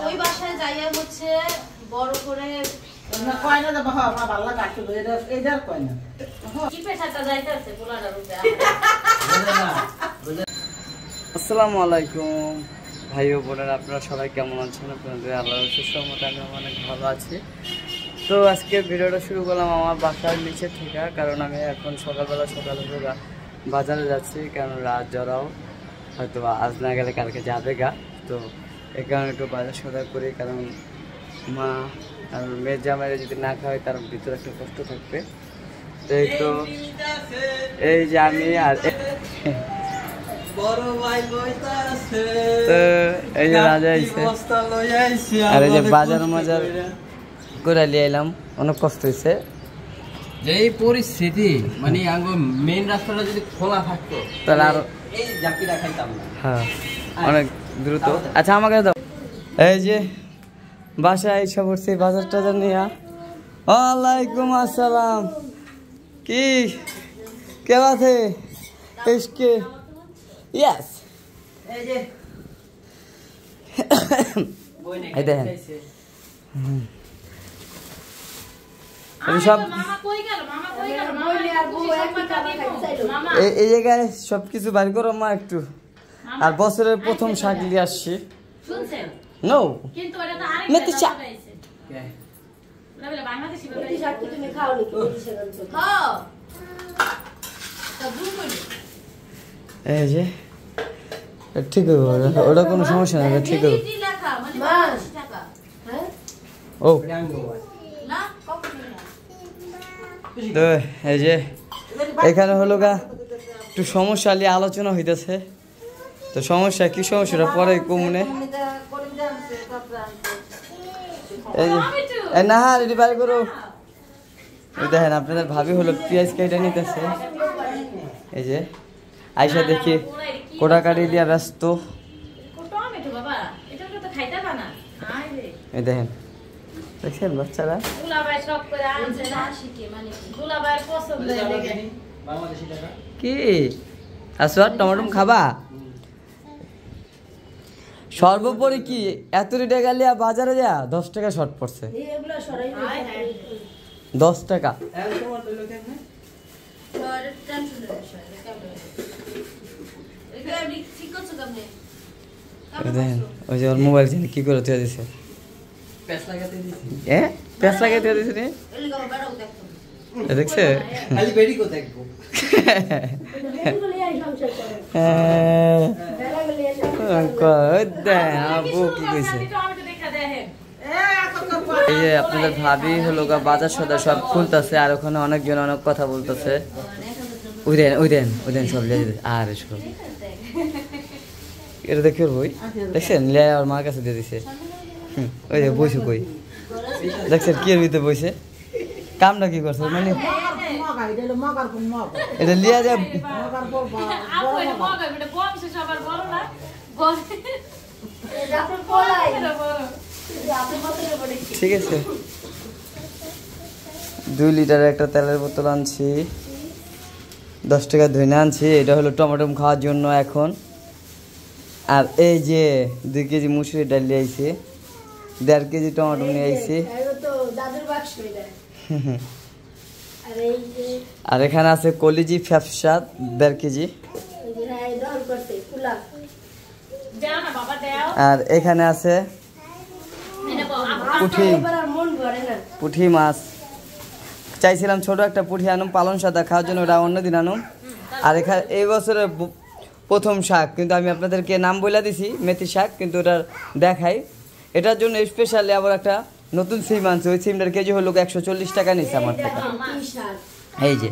ওই বাসায় যাইয়া হচ্ছে বড় করে না কয় না বাবা আমার ভালো লাগে তো এটা কয় না কি পেছাটা যাইতেছে পোলাটার উপরে আসসালামু আলাইকুম ভাই ও বোনেরা, আপনারা সবাই কেমন আছেন? আপনাদের আল্লাহর রহমতে আমি অনেক ভালো আছি। তো আজকে ভিডিওটা শুরু করলাম আমার বাসার নিচে থেকে, কারণ আমি এখন সকালবেলা বাজারে যাচ্ছি, কারণ রাত জড়াও হয়তো আজ না গেলে কালকে যাবে গা। তো এই কারণে একটু বাজার সদা করি, কারণ মেয়ের জামাইরে যদি না খাওয়াই তার ভিতরে একটা কষ্ট থাকবে। তো এই যে আমি আর এই যে রাজা আইছে আর এই যে বাজার মাজার করে লিয়ে এলাম, অনেক কষ্ট হয়েছে। যে এই পরিস্থিতি মানে মেইন রাস্তাটা যদি খোলা থাকতো তাহলে আরো এই জাকিরা খাইতাম না। হ্যাঁ অনেক দ্রুত। আচ্ছা আমাকে দাও। এই যে বাসায় এসে পড়ছি বাজার টাজার নিয়ে। ওয়ালাইকুম আসসালাম। কি কে আছে? इसके यस এই যে এই দেখেন সব এই জায়গায় সবকিছু বাড়ি করো মা একটু। আর বছরের প্রথম শাক নিয়ে আসছি। নো মেথি শাক। এই যে ঠিক হবে, ওটা কোনো সমস্যা না, ঠিক হবে। ও তো এই যে এখানে হলো গা একটু সমস্যা নিয়ে আলোচনা হইতেছে। তো সমস্যা কি সমস্যাটা পরে কমনে এই যে না রেডি বাড়ি করো। দেখেন আপনাদের ভাবি হলো পেঁয়াজ কেটে নিতেছে। এই যে আইসা দেখি কোটাকাটি দিয়া ব্যস্ত। এই দেখেন দেখছেন বাচ্চারা কি আসো টমেটো খাবা? সর্বোপরি কি এত টাকা লিয়া বাজারে যা 10 টাকা শর্ট পড়ছে। 10 টাকা ওই যে ওর মোবাইল কি করে তুই দিছে প্যাঁচ লাগাতে দিছে রে দেখছে আবু কি কইছে। এই যে আপনাদের ভাবি হলো বাজার সদার সব খুলতেছে, আর ওখানে অনেকজন অনেক কথা বলতেছে। ওই দেন সব লিয়ে দিতে। আর সব এটা দেখি ওর বই দেখছেন লিয়া ওর মার কাছে দিয়ে দিছে। ওই যে বইছে কই দেখছেন কি এর ভিতরে বইছে, কামটা কি করছে মানে এটা লিয়া যায়। ঠিক আছে 2 লিটার একটা তেলের বোতল আনছি, 10 টাকা ধইনা আনছি। এটা হলো টমেটো খাওয়ার জন্য এখন। আর এই যে 2 কেজি মুসুরি ডাল নিয়ে আইছি, 1.5 কেজি টমেটো নিয়ে আইছি। আর এখানে আছে কলিজি ফ্যাপসা 1.5 কেজি। আর এখানে আছে পুঁটি মাছ। চাইছিলাম ছোট একটা পুঁটি আনুম পালং সাদা খাওয়ার জন্য, ওটা অন্যদিন আনুম। আর এখানে এই বছরের প্রথম শাক, কিন্তু আমি আপনাদেরকে নাম বলে দিছি মেথি শাক, কিন্তু ওটা দেখাই। এটার জন্য স্পেশালি আবার একটা নতুন সিম আনছে। ওই সিমটার কেজি হলো 140 টাকা নিচ্ছে আমার থেকে। এই যে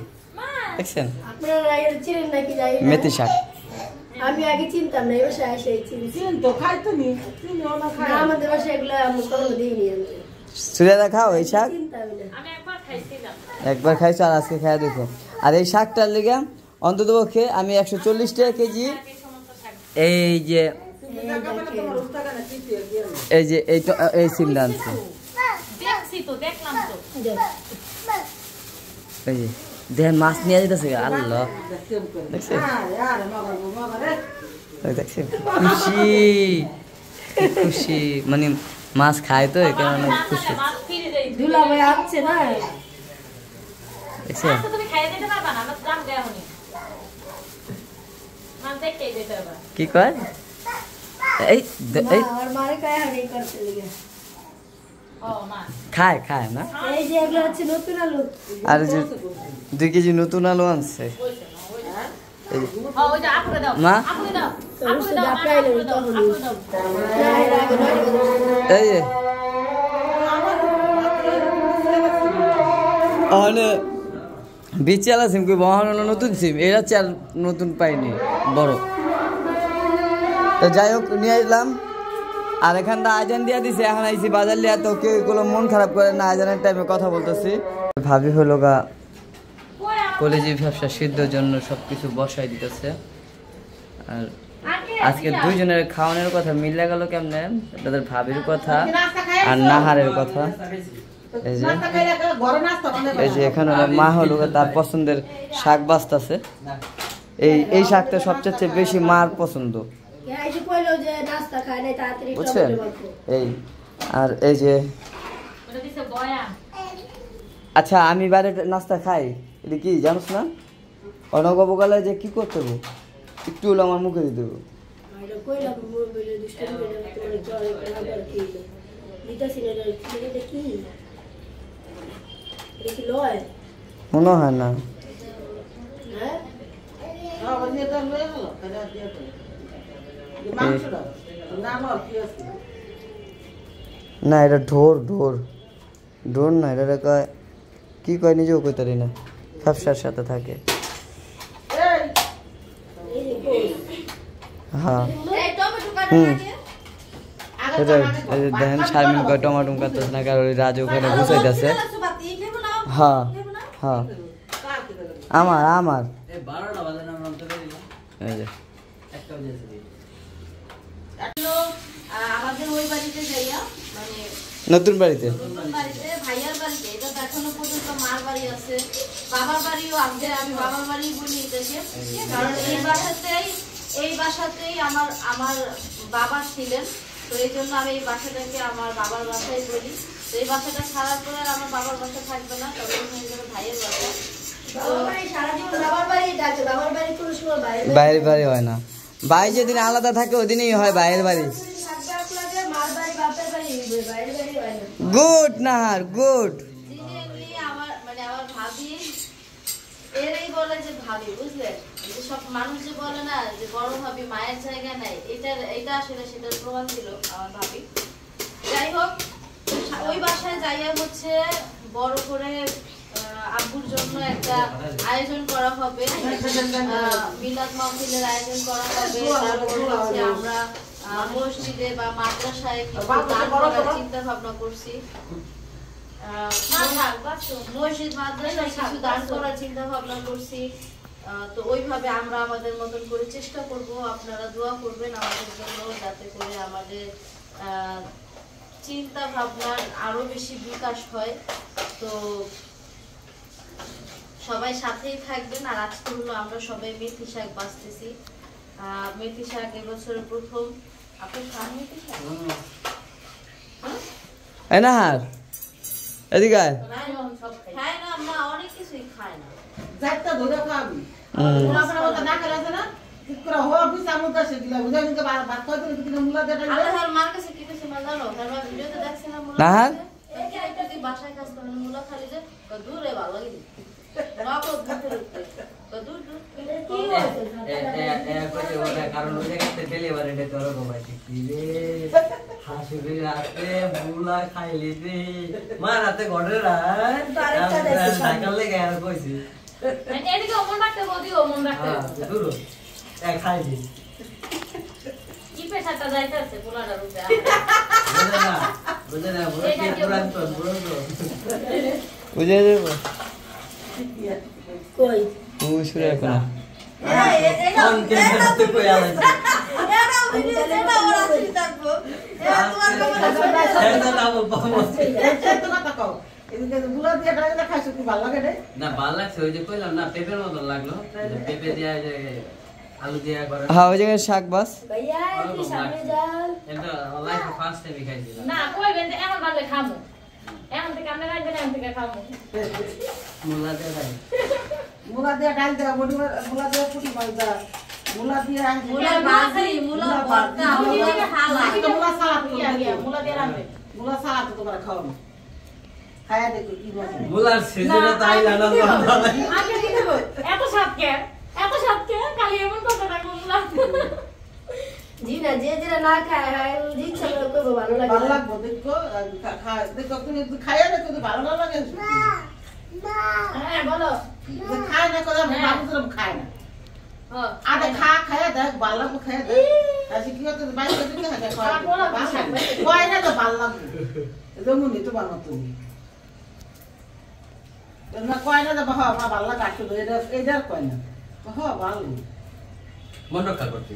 দেখছেন মেথি শাক। আমি আগে চিনতাম না, এই বাসায় এসে চিনছি। তো খাইতো নি চিনিও না খাই আমাদের বাসায় এগুলো আমি কখনো দেইনি। সুরেদা খাও এই শাক? একবার খাইছো আর আজকে খাইয়া দেখো। আর এই শাকটার লেগে অন্তত পক্ষে আমি 140 টাকা কেজি। এই যে এই সিমটা আনছি। এই যে দেখেন মাছ নিয়ে যেতেছে আল্লাহ দেখছেন খুশি আজকে খুশি মানে মাছ খায় তো এই কারণে খুশি মাছ ফিরে দেই দুলা ভাই আসছে না দেখছো? আচ্ছা, তুমি খাইয়ে দিতে পারবা না আমার দাম দেয়া হনি মাছ দেখতে দিতে পারবা কি কয় এই এই আর মারে কায় হাড়ি করতে লিগে ও মাছ খায় খায় না এই যে এগুলো হচ্ছে নতুন আলু আর যে 2 কেজি নতুন আলু আনছে এই যে, ও ওই যে আপুরে দাও মা? আপুরে দাও তো আপুরে দাও ডাকাই লই তো আপুরে দাও না এটা আগে নয় এই যে অনে বিচালা সিম কই বহান হলো নতুন সিম এরা চাল নতুন পাইনি বড় তো যাই হোক নিয়ে আসলাম আর এখানটা আজান দিয়া দিছে এখন আইছি বাজার লিয়া তো কেউ এগুলো মন খারাপ করে না আজানের টাইমে কথা বলতেছি ভাবি হলো গা কলেজি ব্যবসা সিদ্ধর জন্য সবকিছু বসাই দিতেছে আর আজকে দুইজনের খাওয়ানোর কথা মিলে গেল কেমনে তাদের ভাবির কথা আর নাহারের কথা এই যে নাস্তা খাইলে ঘরে নাস্তা বানাবে এই যে এখানে আমার মা হলো তার পছন্দের শাক বাঁচতেছে এই শাকটা সবচেয়ে বেশি মার পছন্দ এই যে কইলো যে নাস্তা খায় নাই তাড়াতাড়ি বুঝছেন টমেটো বাকো এই আর এই যে ওটা দিছে বয়া আচ্ছা আমি বাইরে নাস্তা খাই এটা কি জানোস না অনগবকালে যে কি করতে হবে একটু হলো আমার মুখে দিতে হবে এটা কইলো মোর বলে দুষ্টামি করে তোমার জলে খাবার খেয়ে দিতা সিনে এটা কি এটা কি লয় মনে হয় না হ্যাঁ আবার নিয়ে তো লয়ে গেল তাহলে দিয়ে তো এই মাংসটা নাম আর কি আছে না এটা ঢোর ঢোর ঢোর না এটা কয় কি কয় নিজেও কইতে পারি না ব্যবসার সাথে থাকে এই এই যে কই হ্যাঁ এই টমেটো কাটা হুম লাগে আগে এটা এই যে দেখেন শারমিন কয় টমাটো কাটতেছে না কারণ ওই রাজু ওখানে গুছাইতেছে সুবাতি খেবো না হ্যাঁ হ্যাঁ আমার আমার এই 12টা বাজে না আমরা তো বেরি না এই যে একটা বাজে আছে আমাদের ওই বাড়িতে যাইয়া মানে নতুন বাড়িতে নতুন বাড়িতে ভাইয়ার বাড়িতে এটা তো এখনো পর্যন্ত মার বাড়ি আছে বাবার বাড়িও আছে আমি বাবার বাড়ি বলি এটাকে কারণ এই বাসাতেই আমার আমার বাবা ছিলেন তো এই জন্য আমি এই বাসাটাকে আমার বাবার বাসায় বলি তো এই বাসাটা ছাড়ার পরে আর আমার বাবার বাসা থাকবে না তবে এখানে যাবে ভাইয়ের বাসা বাবার বাড়ি সারা জীবন বাবার বাড়ি ডাকে বাবার বাড়ি কোনো সময় বাইরে বাইরের বাড়ি হয় না ভাই যেদিন আলাদা থাকে ওদিনই হয় বাইরের বাড়ি থাকবে আপনাদের মার বাড়ি বাপের বাড়ি বাইরে বাড়ি হয় না গুড নাহার গুড জিনিয়ালি আমার মানে আমার ভাবি এরই বলে যে ভাবি বুঝলে এই যে সব মানুষ যে বলে না যে বড় ভাবি মায়ের জায়গা নেই এটা আসলে সেটার প্রমাণ ছিল আমার ভাবি যাই হোক ওই বাসায় যাইয়া হচ্ছে বড় করে আব্বুর জন্য একটা আয়োজন করা হবে মিলাদ মাহফিলের আয়োজন করা হবে তারপর হচ্ছে আমরা মসজিদে বা মাদ্রাসায় কিছু দান করার চিন্তা ভাবনা করছি মসজিদ মাদ্রাসায় কিছু দান করার চিন্তা ভাবনা করছি তো ওইভাবে আমরা আমাদের মতন করে চেষ্টা করব আপনারা দোয়া করবেন আমাদের জন্য যাতে করে আমাদের চিন্তা ভাবনার আরো বেশি বিকাশ হয় তো সবাই সাথেই থাকবেন আর আজকে হলো আমরা সবাই মেথি শাক বাছতেছি মেথি শাক এবছরের প্রথম আপনি খান মেথি শাক এই নাহার এদিকে আয়। খায় না আমরা অনেক কিছুই খাই না যাইতা ধরে খাবি মুলা বানাবো না খেলে আছে না ঠিক করে হওয়া বুঝ আমু কাছে দিলা বুঝা নিতে ভাত খাইতে কিন্তু মুলা দেটা আল্লাহর মার কাছে কি কিছু না জানো আমরা ভিডিওতে দেখছি না মুলা নাহার? যদি বাসায় কাজ করেন মুলা খালি যে দূরে ভালো লাগে নগদ ভিতরে দূর দূর কি হয়েছে কইতে ওটা কারণ ওই জায়গাতে ডেলিভারি ডে তোর ঘুমাইছি কি রে হাসুরি রাতে বুলা খাইলি রে মা রাতে গড়ে রাত আরেকটা দেখছি সাইকেল লেগে আর কইছি এদিকে অমন রাখতে বদি অমন রাখতে হ্যাঁ দূর খাইলি কি পেশাটা যাইতেছে পোলাটার উপরে বুঝে না বুঝে না পুরান তো বুঝে যাবো কই তুমি শুরু এখন কোন কেমতে কই আলাইছে সেটা না বলবো তো না তাকাও এদিকে মুলা দিয়ে খাইলে খাইছো কি ভালো লাগে রে না ভালো লাগছে ওই যে কইলাম না পেঁপের মতো লাগলো পেঁপে দেয়া যায় আলু দিয়ে করে হ্যাঁ ওই জায়গায় শাক বাস ভাইয়া একটু সামনে যান এটা লাইফে ফার্স্ট টাইম খাইছিলাম না কইবেন যে এখন বাড়লে খাবো এখন থেকে আমরা রাখবেন এখন থেকে খাবো মুলা দিয়ে খাই মুলা দিয়ে ডাল দেওয়া মুলা দিয়ে পুটি মাছ দেওয়া মুলা দিয়ে মুলার ভাজি মুলা ভর্তা মুলা হালা মুলা সালাদ মুলা দিয়ে রাখবে মুলা সালাদ তো তোমরা খাও না খায়া দেখো কি মজা মুলার সিজনে তাই লাগানো আগে কি দেব এত সাত কে কালি এমন কথাটা বললাম জি না যে যেটা না খায় হয় জি ইচ্ছা করে করবো ভালো লাগে ভালো লাগবে দেখো দেখো তুমি খাইয়া দেখো তো ভালো না লাগে হ্যাঁ বলো যে খায় না করে মানুষের খায় না হ্যাঁ আরে খায়া দেখ ভালো লাগবে খায়া দেখ আজকে কি হতো বাইরে থেকে খায় কয় না তো ভালো লাগবে যেমনই তো ভালো তুমি না কয় না বাবা আমার ভালো লাগে আসলে এটা কয় না ভালো মন রক্ষা করতে